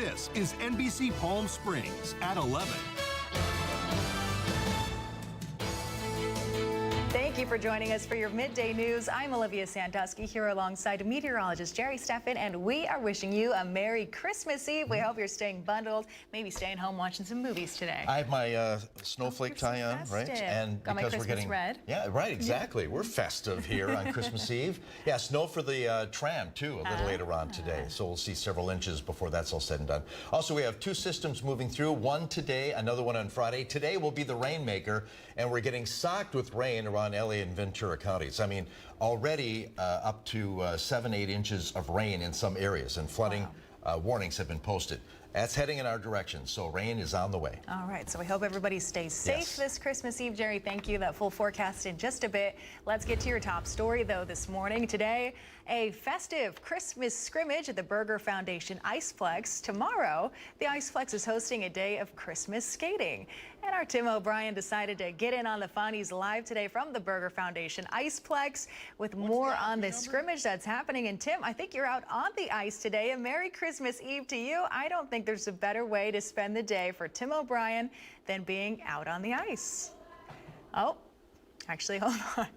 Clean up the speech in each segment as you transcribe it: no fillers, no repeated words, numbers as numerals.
This is NBC Palm Springs at 11. Thank you for joining us for your midday news. I'm Olivia Sandusky here alongside meteorologist Jerry Steffen, and we are wishing you a Merry Christmas Eve. We hope you're staying bundled, maybe staying home watching some movies today. I have my snowflake tie on, right? And got my Christmas red. Yeah, right, exactly. We're festive here on Christmas Eve. Yeah, snow for the tram too a little later on today. So we'll see several inches before that's all said and done. Also, we have two systems moving through, one today, another one on Friday. Today will be the rainmaker, and we're getting socked with rain around LA and Ventura counties. I mean, already up to 7-8 inches of rain in some areas, and flooding warnings have been posted. That's heading in our direction, so rain is on the way. All right, so we hope everybody stays safe this Christmas Eve. Jerry, thank you. That full forecast in just a bit. Let's get to your top story, though, this morning. Today, a festive Christmas scrimmage at the Berger Foundation Iceflex. Tomorrow, the Iceflex is hosting a day of Christmas skating. And our Tim O'Brien decided to get in on the fun. He's live today from the Berger Foundation Iceplex with more on this scrimmage that's happening. And Tim, I think you're out on the ice today. A Merry Christmas Eve to you. I don't think there's a better way to spend the day for Tim O'Brien than being out on the ice. Oh, actually, hold on.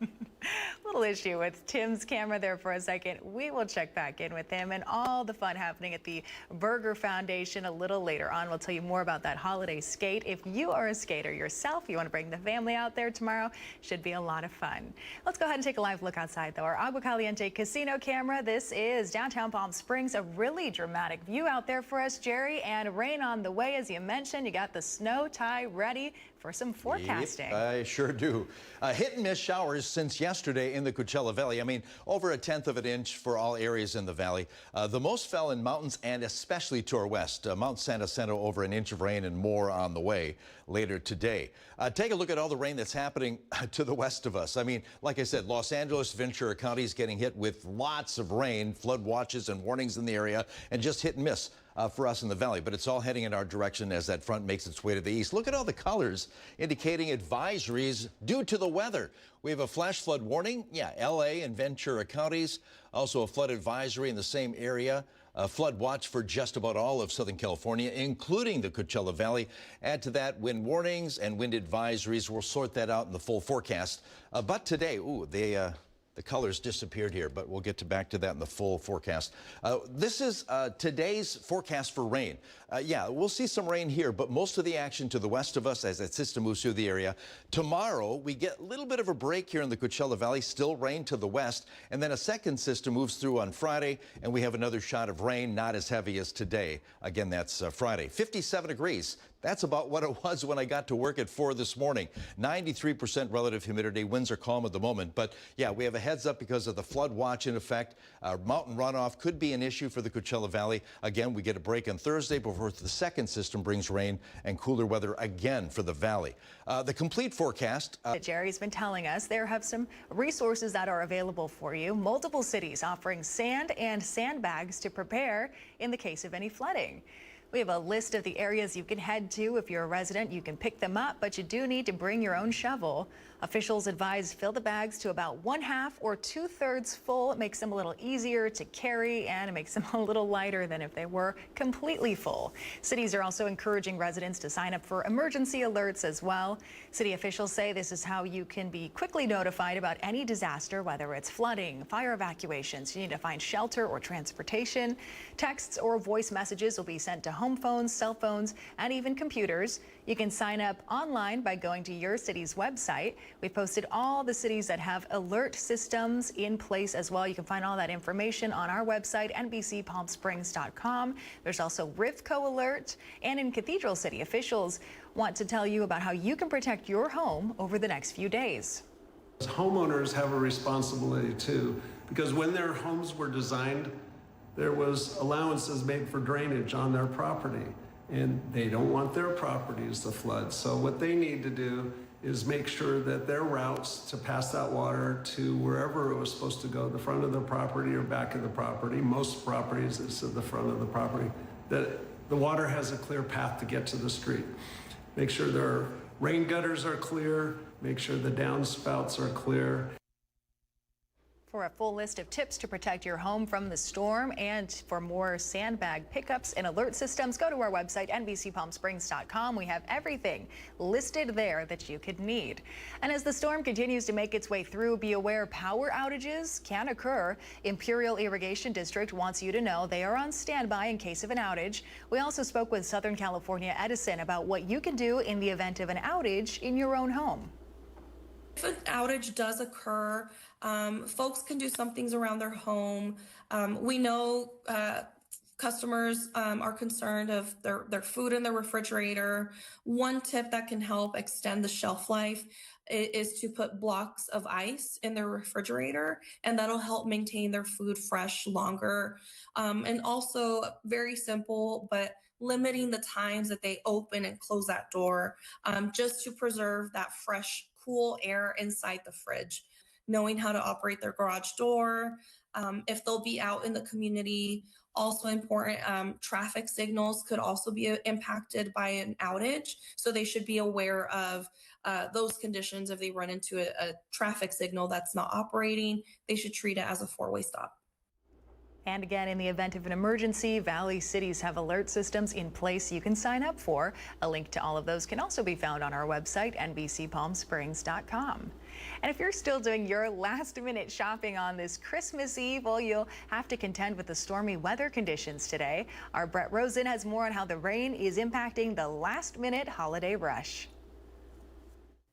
Little issue with Tim's camera there for a second. We will check back in with him and all the fun happening at the Berger Foundation a little later on. We'll tell you more about that holiday skate. If you are a skater yourself, you want to bring the family out there tomorrow, should be a lot of fun. Let's go ahead and take a live look outside, though. Our Agua Caliente casino camera. This is downtown Palm Springs. A really dramatic view out there for us, Jerry, and rain on the way, as you mentioned. You got the snow tie ready for some forecasting. Yep, I sure do. Hit and miss showers since yesterday in the Coachella Valley. I mean, over 1/10 of an inch for all areas in the valley. The most fell in mountains and especially to our west. Mount Santa Jacinto over an inch of rain and more on the way later today. Take a look at all the rain that's happening to the west of us. I mean, like I said, Los Angeles, Ventura counties getting hit with lots of rain, flood watches and warnings in the area, and just hit and miss for us in the valley. But it's all heading in our direction as that front makes its way to the east. Look at all the colors indicating advisories due to the weather. We have a flash flood warning. Yeah, LA and Ventura counties. Also a flood advisory in the same area. A flood watch for just about all of Southern California, including the Coachella Valley. Add to that wind warnings and wind advisories. We'll sort that out in the full forecast. But today, the colors disappeared here, but we'll get back to that in the full forecast. This is today's forecast for rain. Yeah, we'll see some rain here, but most of the action to the west of us as that system moves through the area. Tomorrow, we get a little bit of a break here in the Coachella Valley, still rain to the west, and then a second system moves through on Friday, and we have another shot of rain, not as heavy as today. Again, that's Friday. 57 degrees. That's about what it was when I got to work at 4 this morning. 93% relative humidity. Winds are calm at the moment. But yeah, we have a heads up because of the flood watch in effect. Mountain runoff could be an issue for the Coachella Valley. Again, we get a break on Thursday before the second system brings rain and cooler weather again for the valley. The complete forecast. Jerry's been telling us there have some resources that are available for you. Multiple cities offering sand and sandbags to prepare in the case of any flooding. We have a list of the areas you can head to. If you're a resident, you can pick them up, but you do need to bring your own shovel. Officials advise fill the bags to about 1/2 or 2/3 full. It makes them a little easier to carry, and it makes them a little lighter than if they were completely full. Cities are also encouraging residents to sign up for emergency alerts as well. City officials say this is how you can be quickly notified about any disaster, whether it's flooding, fire evacuations. You need to find shelter or transportation. Texts or voice messages will be sent to home phones, cell phones, and even computers. You can sign up online by going to your city's website. We've posted all the cities that have alert systems in place as well. You can find all that information on our website, NBCPalmSprings.com. There's also Rivco Alert. And in Cathedral City, officials want to tell you about how you can protect your home over the next few days. Homeowners have a responsibility too, because when their homes were designed, there was allowances made for drainage on their property, and they don't want their properties to flood. So what they need to do is make sure that their routes to pass that water to wherever it was supposed to go, the front of the property or back of the property, most properties it's at the front of the property, that the water has a clear path to get to the street. Make sure their rain gutters are clear, make sure the downspouts are clear. For a full list of tips to protect your home from the storm and for more sandbag pickups and alert systems, go to our website, NBCPalmSprings.com. We have everything listed there that you could need. And as the storm continues to make its way through, be aware power outages can occur. Imperial Irrigation District wants you to know they are on standby in case of an outage. We also spoke with Southern California Edison about what you can do in the event of an outage in your own home. If an outage does occur, folks can do some things around their home. We know customers are concerned of their food in the refrigerator. One tip that can help extend the shelf life is to put blocks of ice in their refrigerator, and that'll help maintain their food fresh longer. And also, very simple, but limiting the times that they open and close that door, just to preserve that fresh, cool air inside the fridge. Knowing how to operate their garage door, if they'll be out in the community. Also important, traffic signals could also be impacted by an outage. So they should be aware of those conditions. If they run into a traffic signal that's not operating, they should treat it as a four-way stop. And again, in the event of an emergency, Valley cities have alert systems in place you can sign up for. A link to all of those can also be found on our website, NBCPalmSprings.com. And if you're still doing your last-minute shopping on this Christmas Eve, well, you'll have to contend with the stormy weather conditions today. Our Brett Rosen has more on how the rain is impacting the last-minute holiday rush.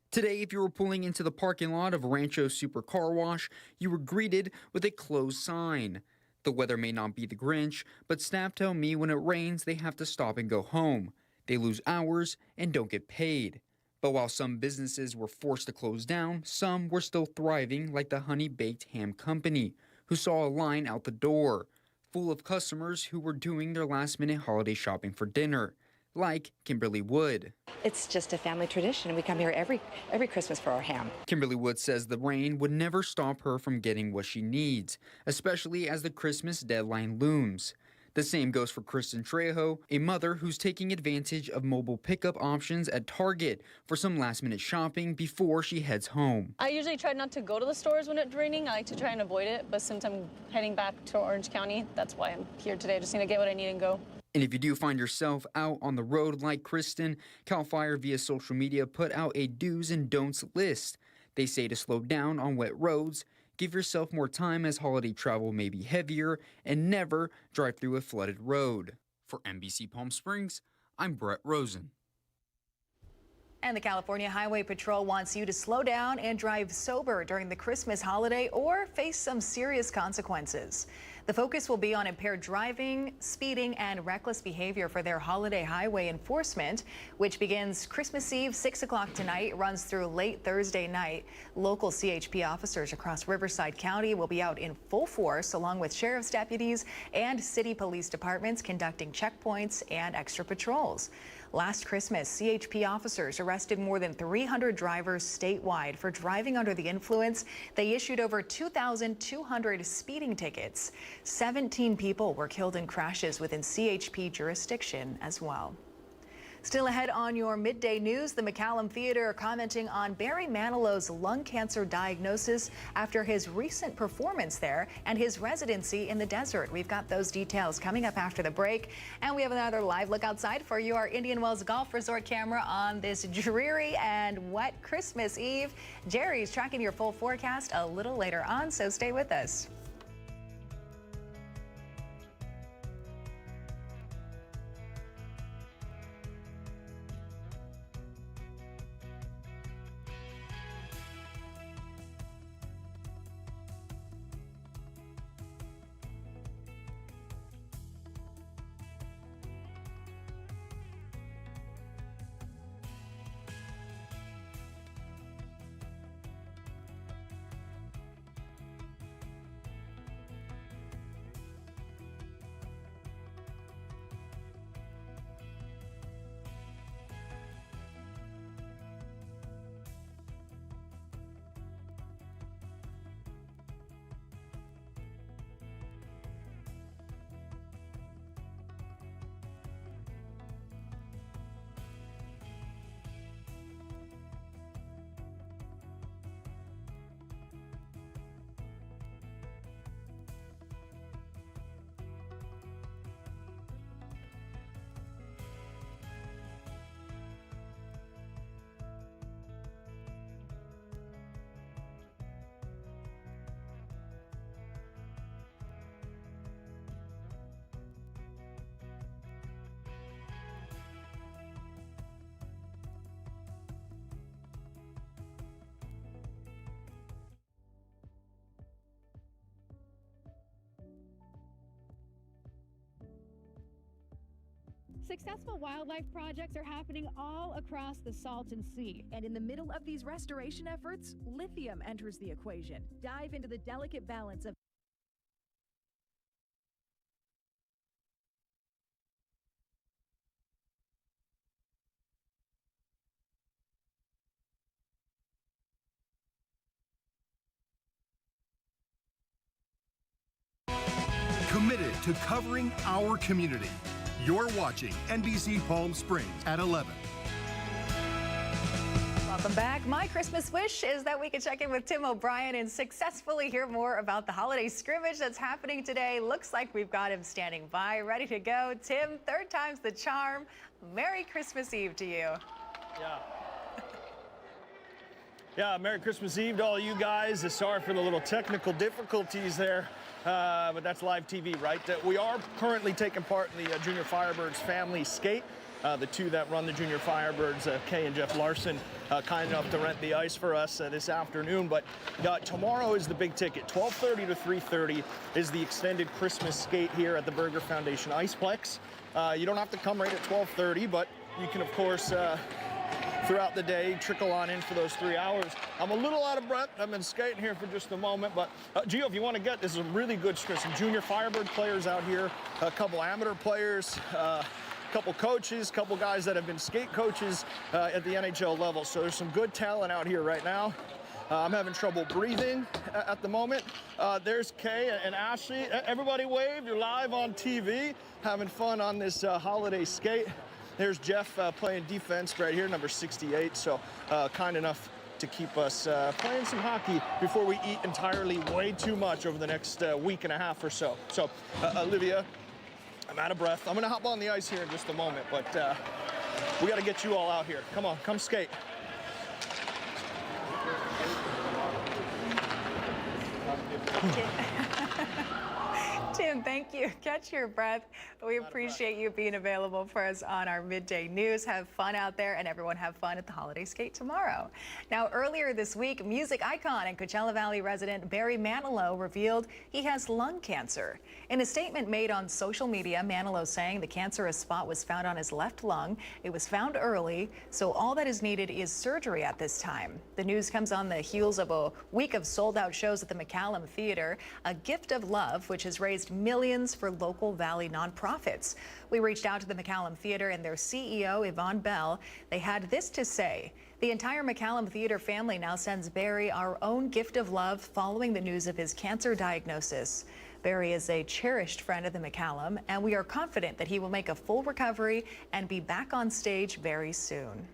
Today, if you were pulling into the parking lot of Rancho Super Car Wash, you were greeted with a closed sign. The weather may not be the Grinch, but staff tell me when it rains, they have to stop and go home. They lose hours and don't get paid. But while some businesses were forced to close down, some were still thriving, like the Honey Baked Ham Company, who saw a line out the door, full of customers who were doing their last-minute holiday shopping for dinner, like Kimberly Wood. It's just a family tradition. We come here every Christmas for our ham. Kimberly Wood says the rain would never stop her from getting what she needs, especially as the Christmas deadline looms. The same goes for Kristen Trejo, a mother who's taking advantage of mobile pickup options at Target for some last-minute shopping before she heads home. I usually try not to go to the stores when it's raining. I like to try and avoid it, but since I'm heading back to Orange County, that's why I'm here today. Just need to get what I need and go. And if you do find yourself out on the road like Kristen, CAL FIRE via social media put out a do's and don'ts list. They say to slow down on wet roads, give yourself more time as holiday travel may be heavier, and never drive through a flooded road. For NBC Palm Springs, I'm Brett Rosen. And the California Highway Patrol wants you to slow down and drive sober during the Christmas holiday or face some serious consequences. The focus will be on impaired driving, speeding, and reckless behavior for their holiday highway enforcement, which begins Christmas Eve, 6 o'clock tonight, runs through late Thursday night. Local CHP officers across Riverside County will be out in full force, along with sheriff's deputies and city police departments conducting checkpoints and extra patrols. Last Christmas, CHP officers arrested more than 300 drivers statewide for driving under the influence. They issued over 2,200 speeding tickets. 17 people were killed in crashes within CHP jurisdiction as well. Still ahead on your midday news, the McCallum Theater commenting on Barry Manilow's lung cancer diagnosis after his recent performance there and his residency in the desert. We've got those details coming up after the break. And we have another live look outside for you, our Indian Wells Golf Resort camera on this dreary and wet Christmas Eve. Jerry's tracking your full forecast a little later on, so stay with us. Successful wildlife projects are happening all across the Salton Sea. And in the middle of these restoration efforts, lithium enters the equation. Dive into the delicate balance of Committed to covering our community. You're watching NBC Palm Springs at 11. Welcome back. My Christmas wish is that we could check in with Tim O'Brien and successfully hear more about the holiday scrimmage that's happening today. Looks like we've got him standing by, ready to go. Tim, third time's the charm. Merry Christmas Eve to you. Yeah, Merry Christmas Eve to all you guys. Sorry for the little technical difficulties there, but that's live TV, right? We are currently taking part in the Junior Firebirds family skate. The two that run the Junior Firebirds, Kay and Jeff Larson, kind enough to rent the ice for us this afternoon. But tomorrow is the big ticket. 12:30 to 3:30 is the extended Christmas skate here at the Berger Foundation Iceplex. You don't have to come right at 12:30, but you can, of course, throughout the day, trickle on in for those 3 hours. I'm a little out of breath. I've been skating here for just a moment, but Gio, if you want to get, this is a really good stretch. Some Junior Firebird players out here, a couple amateur players, a couple coaches, a couple guys that have been skate coaches at the NHL level. So there's some good talent out here right now. I'm having trouble breathing at the moment. There's Kay and Ashley. Everybody wave, you're live on TV, having fun on this holiday skate. There's Jeff playing defense right here, number 68, so kind enough to keep us playing some hockey before we eat entirely way too much over the next week and a half or so. So, Olivia, I'm out of breath. I'm going to hop on the ice here in just a moment, but we got to get you all out here. Come on, come skate. Tim, thank you. Catch your breath. We appreciate you being available for us on our midday news. Have fun out there, and everyone have fun at the holiday skate tomorrow. Now, earlier this week, music icon and Coachella Valley resident Barry Manilow revealed he has lung cancer. In a statement made on social media, Manilow saying the cancerous spot was found on his left lung. It was found early, so all that is needed is surgery at this time. The news comes on the heels of a week of sold-out shows at the McCallum Theater, a gift of love, which has raised millions for local Valley nonprofits. We reached out to the McCallum Theater and their CEO, Yvonne Bell. They had this to say. The entire McCallum Theater family now sends Barry our own gift of love following the news of his cancer diagnosis. Barry is a cherished friend of the McCallum, and we are confident that he will make a full recovery and be back on stage very soon.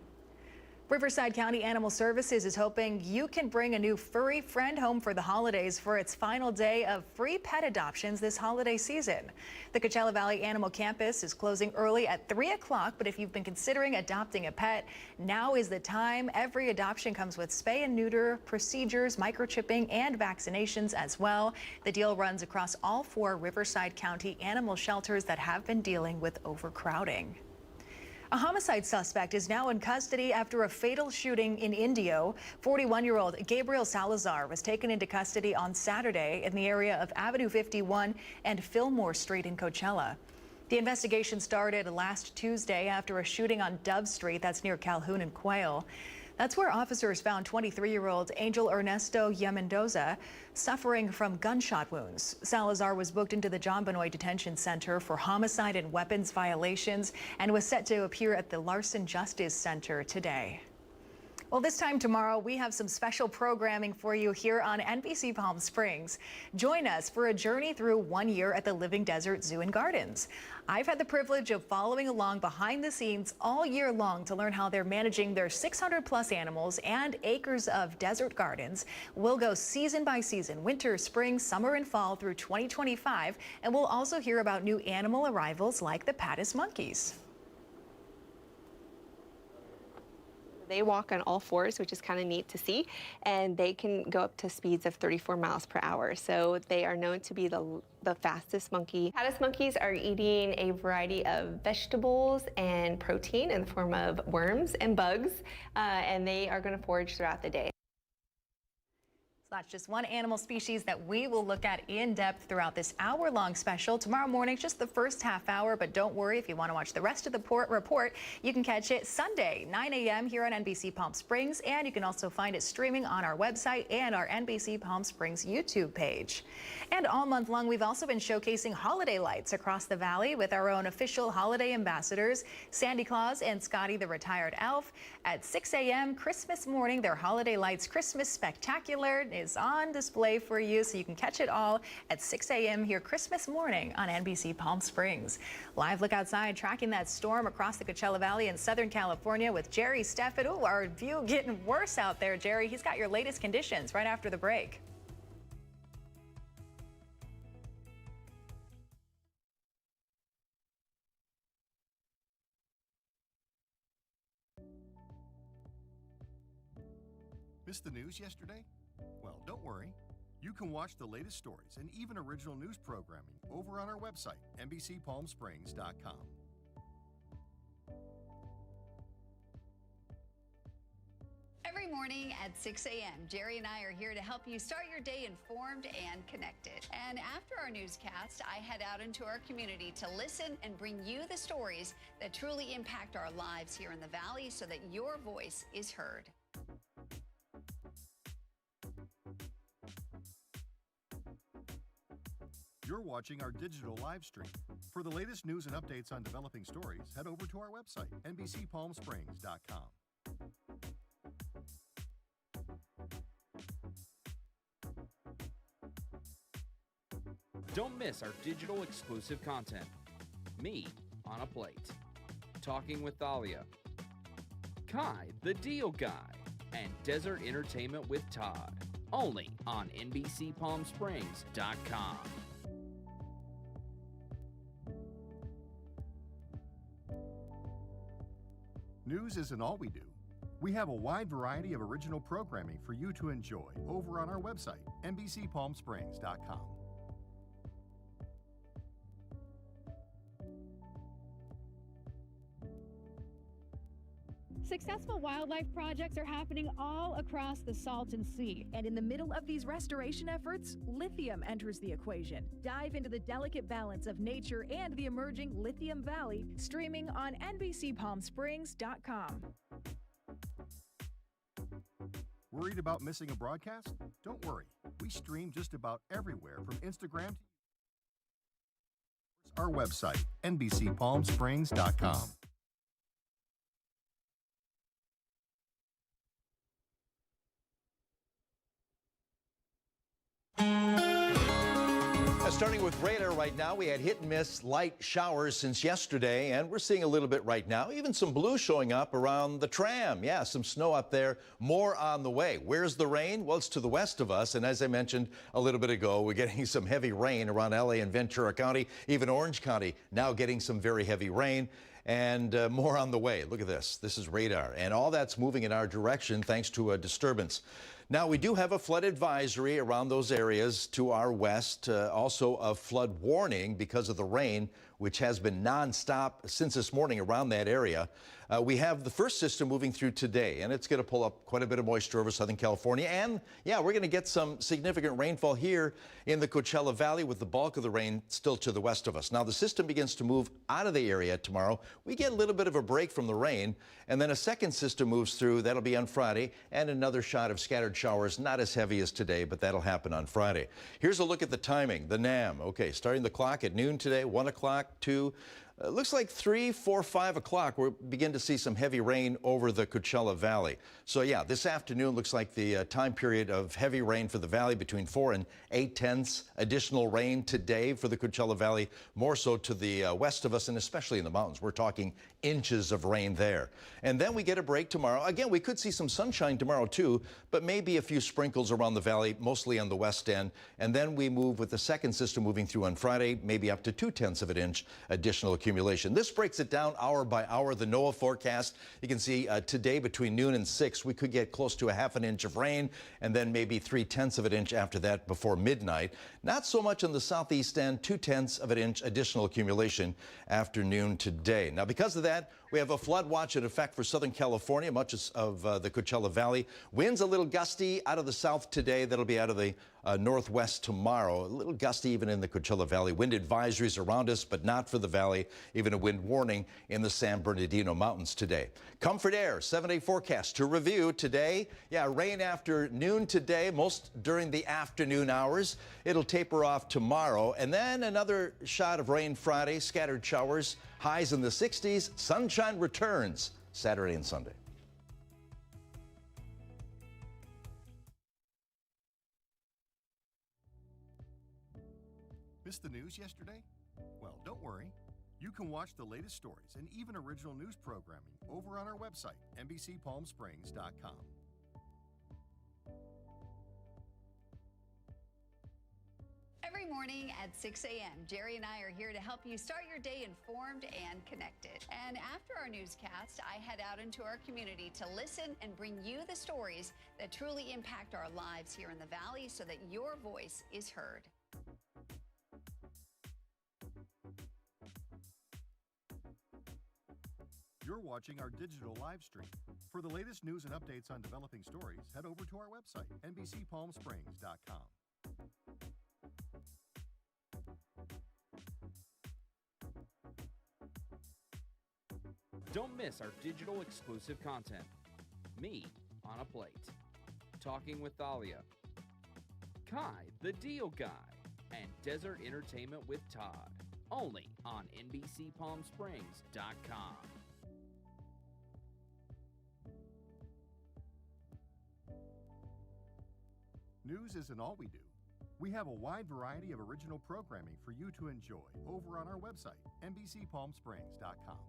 Riverside County Animal Services is hoping you can bring a new furry friend home for the holidays for its final day of free pet adoptions this holiday season. The Coachella Valley Animal Campus is closing early at 3 o'clock, but if you've been considering adopting a pet, now is the time. Every adoption comes with spay and neuter procedures, microchipping, and vaccinations as well. The deal runs across all 4 Riverside County animal shelters that have been dealing with overcrowding. A homicide suspect is now in custody after a fatal shooting in Indio. 41-year-old Gabriel Salazar was taken into custody on Saturday in the area of Avenue 51 and Fillmore Street in Coachella. The investigation started last Tuesday after a shooting on Dove Street, that's near Calhoun and Quail. That's where officers found 23-year-old Angel Ernesto Yamendoza suffering from gunshot wounds. Salazar was booked into the John Benoit Detention Center for homicide and weapons violations and was set to appear at the Larson Justice Center today. Well, this time tomorrow, we have some special programming for you here on NBC Palm Springs. Join us for a journey through 1 year at the Living Desert Zoo and Gardens. I've had the privilege of following along behind the scenes all year long to learn how they're managing their 600-plus animals and acres of desert gardens. We'll go season by season, winter, spring, summer, and fall through 2025, and we'll also hear about new animal arrivals like the Pattis monkeys. They walk on all fours, which is kind of neat to see, and they can go up to speeds of 34 miles per hour. So they are known to be the fastest monkey. Pattis monkeys are eating a variety of vegetables and protein in the form of worms and bugs, and they are going to forage throughout the day. So that's just one animal species that we will look at in depth throughout this hour-long special. Tomorrow morning, just the first half hour, but don't worry, if you want to watch the rest of the report, you can catch it Sunday, 9 a.m. here on NBC Palm Springs, and you can also find it streaming on our website and our NBC Palm Springs YouTube page. And all month long, we've also been showcasing holiday lights across the valley with our own official holiday ambassadors, Sandy Claus and Scotty the Retired Elf. At 6 a.m. Christmas morning, their Holiday Lights Christmas Spectacular is on display for you, so you can catch it all at 6 a.m. here Christmas morning on NBC Palm Springs. Live look outside, tracking that storm across the Coachella Valley in Southern California with Jerry Steffett. Oh, our view getting worse out there, Jerry. He's got your latest conditions right after the break. Missed the news yesterday? Well, don't worry. You can watch the latest stories and even original news programming over on our website, NBCPalmSprings.com. Every morning at 6 a.m., Jerry and I are here to help you start your day informed and connected. And after our newscast, I head out into our community to listen and bring you the stories that truly impact our lives here in the Valley so that your voice is heard. You're watching our digital live stream. For the latest news and updates on developing stories, head over to our website, NBCPalmSprings.com. Don't miss our digital exclusive content. Me on a Plate, Talking with Thalia, Kai the Deal Guy, and Desert Entertainment with Todd. Only on NBCPalmSprings.com. News isn't all we do. We have a wide variety of original programming for you to enjoy over on our website, NBCPalmSprings.com. Successful wildlife projects are happening all across the Salton Sea. And in the middle of these restoration efforts, lithium enters the equation. Dive into the delicate balance of nature and the emerging Lithium Valley, streaming on NBCPalmSprings.com. Worried about missing a broadcast? Don't worry. We stream just about everywhere from Instagram to our website, NBCPalmSprings.com. Starting with radar right now, we had hit and miss light showers since yesterday, and we're seeing a little bit right now. Even some blue showing up around the tram. Yeah, some snow up there. More on the way. Where's the rain? Well, it's to the west of us, and as I mentioned a little bit ago, we're getting some heavy rain around LA and Ventura County, even Orange County now getting some very heavy rain. And more on the way. Look at this. This is radar, and all that's moving in our direction thanks to a disturbance. Now, we do have a flood advisory around those areas to our west, also a flood warning because of the rain, which has been nonstop since this morning around that area. We have the first system moving through today, and it's going to pull up quite a bit of moisture over Southern California. And, yeah, we're going to get some significant rainfall here in the Coachella Valley with the bulk of the rain still to the west of us. Now, the system begins to move out of the area tomorrow. We get a little bit of a break from the rain, and then a second system moves through. That'll be on Friday, and another shot of scattered showers, not as heavy as today, but that'll happen on Friday. Here's a look at the timing, the NAM. Okay, starting the clock at noon today, 1 o'clock, 2. Looks like 3, 4, 5 o'clock, we'll begin to see some heavy rain over the Coachella Valley. So, yeah, this afternoon looks like the time period of heavy rain for the valley between 4 and 8/10 additional rain today for the Coachella Valley, more so to the west of us and especially in the mountains. We're talking inches of rain there. And then we get a break tomorrow. Again, we could see some sunshine tomorrow, too, but maybe a few sprinkles around the valley, mostly on the west end. And then we move with the second system moving through on Friday, maybe up to 2/10 of an inch additional accumulation accumulation. This breaks it down hour by hour. The NOAA forecast, you can see today between noon and 6, we could get close to a half an inch of rain and then maybe 3/10 of an inch after that before midnight. Not so much on the southeast end, 2/10 of an inch additional accumulation after noon today. Now, because of that, we have a flood watch in effect for Southern California, much of the Coachella Valley. Winds a little gusty out of the south today. That'll be out of the northwest tomorrow. A little gusty even in the Coachella Valley. Wind advisories around us, but not for the valley. Even a wind warning in the San Bernardino Mountains today. Comfort Air 7-day forecast to review today. Yeah, rain after noon today, most during the afternoon hours. It'll taper off tomorrow, and then another shot of rain Friday. Scattered showers, highs in the 60s. Sunshine returns Saturday and Sunday. Missed the news yesterday? Well, don't worry. You can watch the latest stories and even original news programming over on our website, NBCPalmSprings.com. Every morning at 6 a.m., Jerry and I are here to help you start your day informed and connected. And after our newscast, I head out into our community to listen and bring you the stories that truly impact our lives here in the Valley so that your voice is heard. You're watching our digital live stream. For the latest news and updates on developing stories, head over to our website, NBCPalmSprings.com. Don't miss our digital exclusive content. Me on a Plate. Talking with Thalia. Kai, the Deal Guy. And Desert Entertainment with Todd. Only on NBCPalmSprings.com. News isn't all we do. We have a wide variety of original programming for you to enjoy over on our website, NBCPalmSprings.com.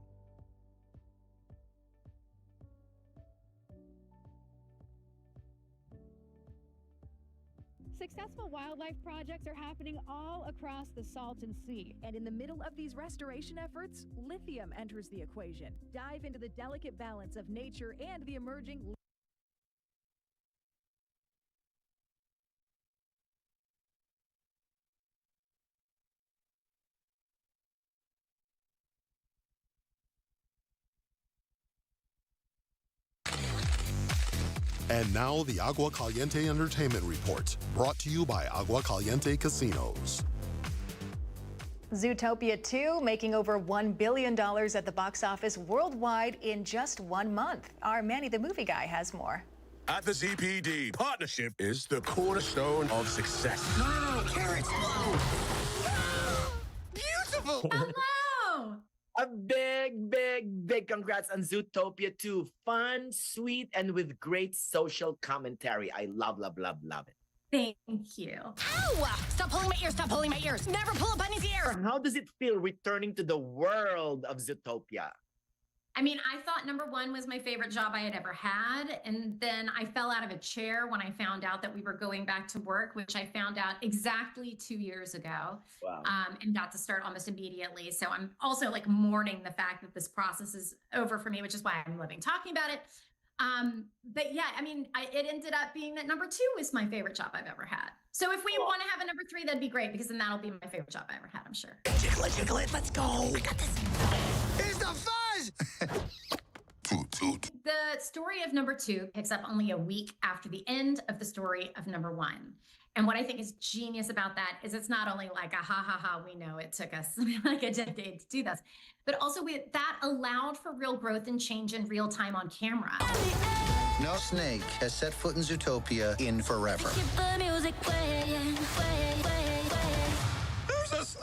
Successful wildlife projects are happening all across the Salton Sea. And in the middle of these restoration efforts, lithium enters the equation. Dive into the delicate balance of nature and the emerging And now the Agua Caliente Entertainment Report, brought to you by Agua Caliente Casinos. Zootopia 2 making over $1 billion at the box office worldwide in just 1 month. Our Manny the Movie Guy has more. At the ZPD, partnership is the cornerstone of success. No, carrots. Beautiful. Hello. A big congrats on Zootopia 2. Fun, sweet, and with great social commentary. I love it. Thank you. Ow! Stop pulling my ears, stop pulling my ears. Never pull a bunny's ear. How does it feel returning to the world of Zootopia? I mean, I thought number one was my favorite job I had ever had. And then I fell out of a chair when I found out that we were going back to work, which I found out exactly 2 years ago. Wow. And got to start almost immediately. So I'm also like mourning the fact that this process is over for me, which is why I'm living talking about it. But yeah, I mean, it ended up being that number 2 is my favorite job I've ever had. So if we want to have a number 3, that'd be great, because then that'll be my favorite job I ever had, I'm sure. Jiggle it, let's go. I got this. It's the fuzz! The story of number 2 picks up only a week after the end of the story of number 1. And what I think is genius about that is it's not only like a ha, we know it took us like a decade to do this, but also that allowed for real growth and change in real time on camera. No snake has set foot in Zootopia in forever. There's a snake!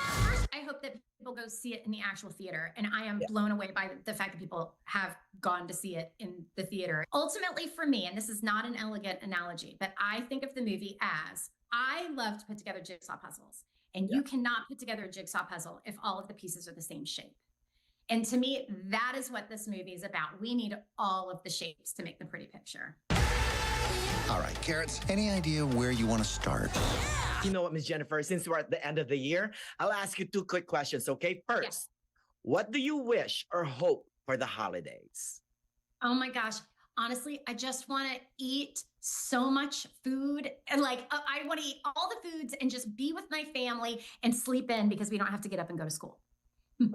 First, I hope that people go see it in the actual theater. And I am blown away by the fact that people have gone to see it in the theater. Ultimately for me, and this is not an elegant analogy, but I think of the movie as I love to put together jigsaw puzzles. And you cannot put together a jigsaw puzzle if all of the pieces are the same shape. And to me, that is what this movie is about. We need all of the shapes to make the pretty picture. All right, Carrots, any idea where you want to start? Yeah! You know what, Miss Jennifer, since we're at the end of the year, I'll ask you 2 quick questions, okay? First, what do you wish or hope for the holidays? Oh my gosh. Honestly, I just want to eat so much food and I want to eat all the foods and just be with my family and sleep in because we don't have to get up and go to school.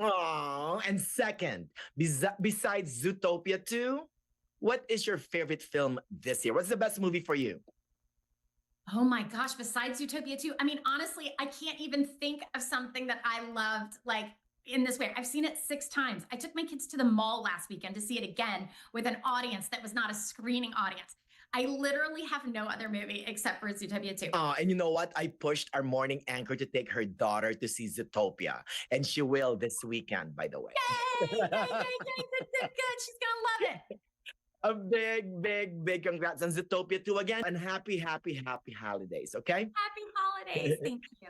Oh, and second, besides Zootopia 2, what is your favorite film this year? What's the best movie for you? Oh my gosh, besides Utopia 2, I mean, honestly, I can't even think of something that I loved in this way. I've seen it 6 times. I took my kids to the mall last weekend to see it again with an audience that was not a screening audience. I literally have no other movie except for Zootopia 2. Oh, and you know what? I pushed our morning anchor to take her daughter to see Zootopia, and she will this weekend, by the way. Yay, good. She's gonna love it. A big congrats on Zootopia 2 again, and happy holidays, okay? Happy holidays. Thank you.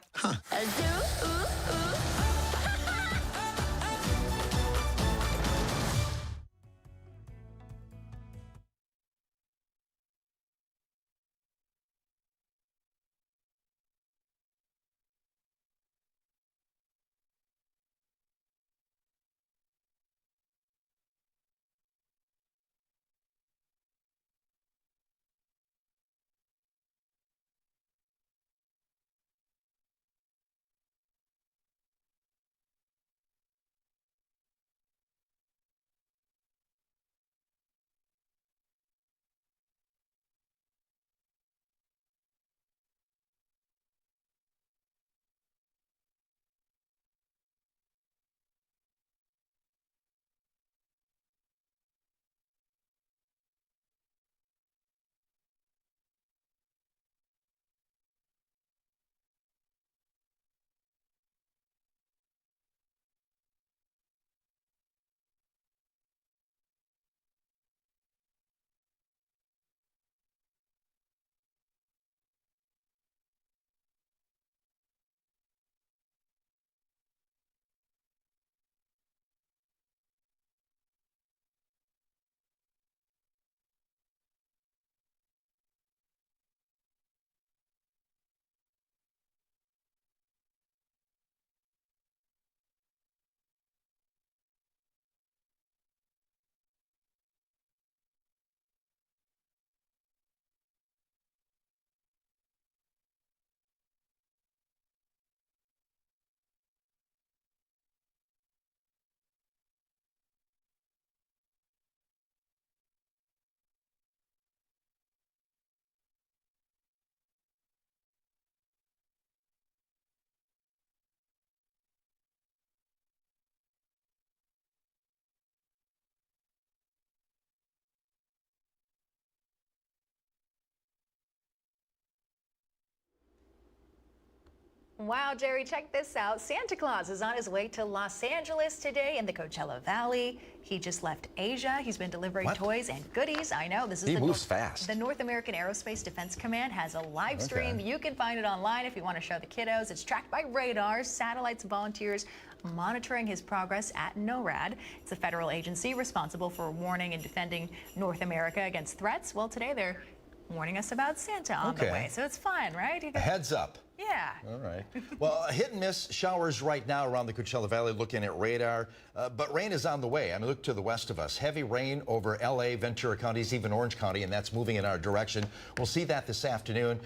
Wow, Jerry, check this out. Santa Claus is on his way to Los Angeles today in the Coachella Valley. He just left Asia. He's been delivering toys and goodies. I know this is He moves fast. The North American Aerospace Defense Command has a live stream. You can find it online if you want to show the kiddos. It's tracked by radar, satellites, volunteers monitoring his progress at NORAD. It's a federal agency responsible for warning and defending North America against threats. Well, today they're warning us about Santa on the way. So it's fun, right? A heads up. Yeah. All right. Well, hit and miss showers right now around the Coachella Valley, looking at radar. But rain is on the way. I mean, look to the west of us. Heavy rain over L.A., Ventura counties, even Orange County, and that's moving in our direction. We'll see that this afternoon.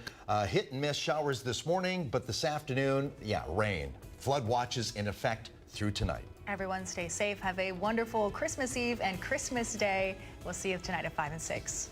Hit and miss showers this morning, but this afternoon, rain. Flood watches in effect through tonight. Everyone stay safe. Have a wonderful Christmas Eve and Christmas Day. We'll see you tonight at 5 and 6.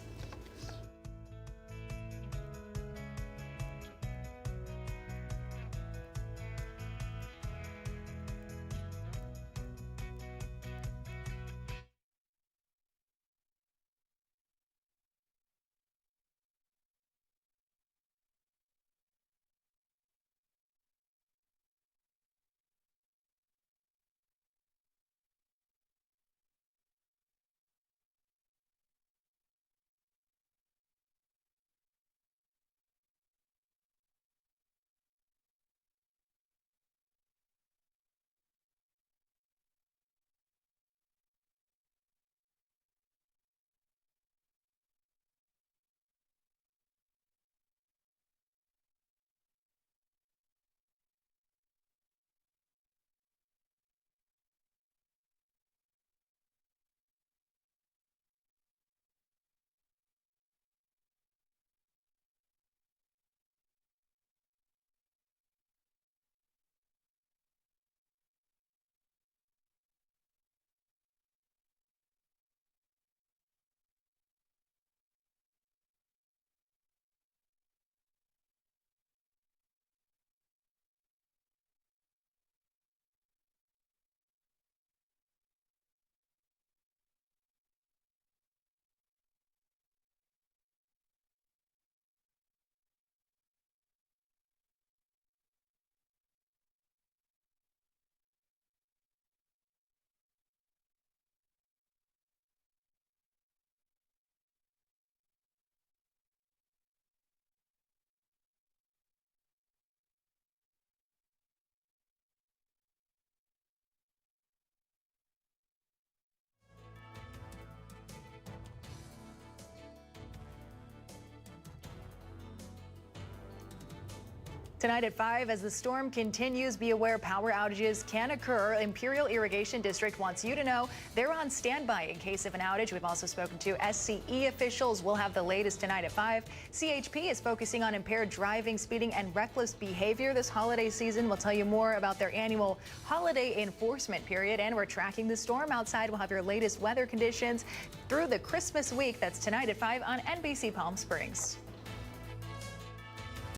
Tonight at 5, as the storm continues, be aware power outages can occur. Imperial Irrigation District wants you to know they're on standby in case of an outage. We've also spoken to SCE officials. We'll have the latest tonight at 5. CHP is focusing on impaired driving, speeding, and reckless behavior this holiday season. We'll tell you more about their annual holiday enforcement period, and we're tracking the storm outside. We'll have your latest weather conditions through the Christmas week. That's tonight at 5 on NBC Palm Springs.